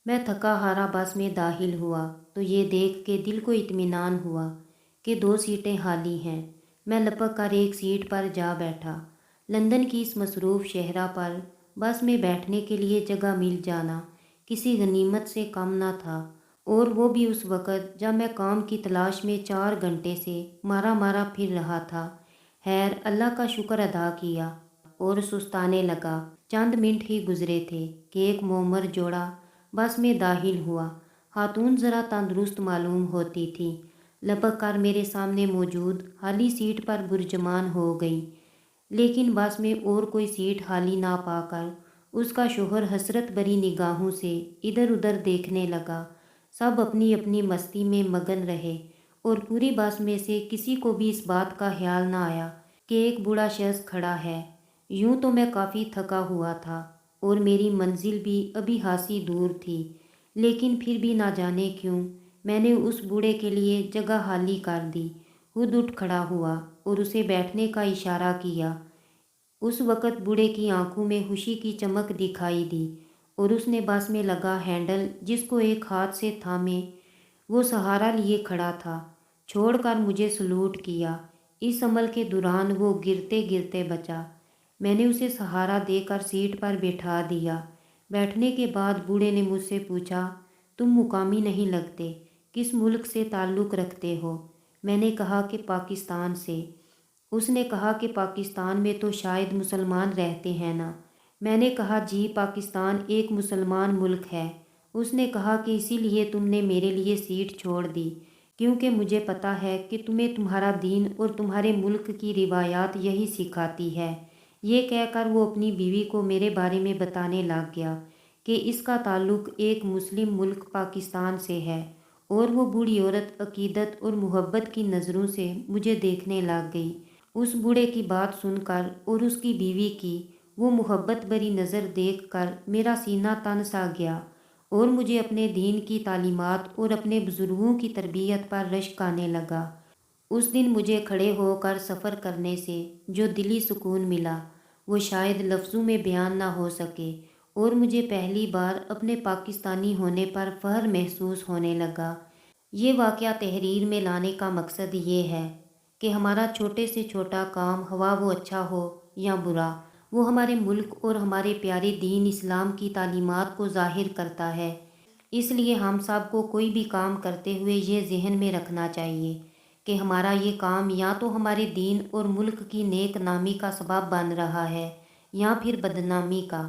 मैं थका हारा बस में दाखिल हुआ तो ये देख के दिल को इत्मीनान हुआ कि 2 सीटें खाली हैं। मैं लपक कर एक सीट पर जा बैठा। लंदन की इस मसरूफ़ शहरा पर बस में बैठने के लिए जगह मिल जाना किसी गनीमत से कम न था, और वो भी उस वक़्त जब मैं काम की तलाश में 4 घंटे से मारा मारा फिर रहा था। खैर, अल्लाह का शुक्र अदा किया और सुस्ताने लगा। चंद मिनट ही गुजरे थे कि एक मोमर जोड़ा बस में दाखिल हुआ। खातून ज़रा तंदुरुस्त मालूम होती थी। लपक कर मेरे सामने मौजूद खाली सीट पर बुरजमान हो गई, लेकिन बस में और कोई सीट खाली ना पाकर उसका शोहर हसरत भरी निगाहों से इधर उधर देखने लगा। सब अपनी अपनी मस्ती में मगन रहे और पूरी बस में से किसी को भी इस बात का ख्याल ना आया कि एक बूढ़ा शख्स खड़ा है। यूं तो मैं काफ़ी थका हुआ था और मेरी मंजिल भी अभी खासी दूर थी, लेकिन फिर भी ना जाने क्यों मैंने उस बूढ़े के लिए जगह खाली कर दी। खुद उठ खड़ा हुआ और उसे बैठने का इशारा किया। उस वक़्त बूढ़े की आंखों में खुशी की चमक दिखाई दी और उसने बस में लगा हैंडल, जिसको एक हाथ से थामे वो सहारा लिए खड़ा था, छोड़कर मुझे सलूट किया। इस अमल के दौरान वो गिरते गिरते बचा। मैंने उसे सहारा देकर सीट पर बैठा दिया। बैठने के बाद बूढ़े ने मुझसे पूछा, तुम मुकामी नहीं लगते, किस मुल्क से ताल्लुक़ रखते हो? मैंने कहा कि पाकिस्तान से। उसने कहा कि पाकिस्तान में तो शायद मुसलमान रहते हैं ना। मैंने कहा, जी पाकिस्तान एक मुसलमान मुल्क है। उसने कहा कि इसीलिए तुमने मेरे लिए सीट छोड़ दी, क्योंकि मुझे पता है कि तुम्हें तुम्हारा दीन और तुम्हारे मुल्क की रिवायात यही सिखाती है। ये कहकर वो अपनी बीवी को मेरे बारे में बताने लग गया कि इसका ताल्लुक़ एक मुस्लिम मुल्क पाकिस्तान से है, और वो बूढ़ी औरत अकीदत और मोहब्बत की नज़रों से मुझे देखने लग गई। उस बूढ़े की बात सुनकर और उसकी बीवी की वो मोहब्बत भरी नज़र देखकर मेरा सीना तन सा गया और मुझे अपने दीन की तालीमात और अपने बुज़ुर्गों की तरबियत पर रश्क आने लगा। उस दिन मुझे खड़े होकर सफ़र करने से जो दिली सुकून मिला वो शायद लफ्ज़ों में बयान ना हो सके, और मुझे पहली बार अपने पाकिस्तानी होने पर फ़ख्र महसूस होने लगा। ये वाक़या तहरीर में लाने का मकसद ये है कि हमारा छोटे से छोटा काम, हवा वो अच्छा हो या बुरा, वो हमारे मुल्क और हमारे प्यारे दीन इस्लाम की तालीमात को ज़ाहिर करता है। इसलिए हम सब को कोई भी काम करते हुए ये ज़हन में रखना चाहिए कि हमारा ये काम या तो हमारे दीन और मुल्क की नेक नामी का सबब बन रहा है या फिर बदनामी का।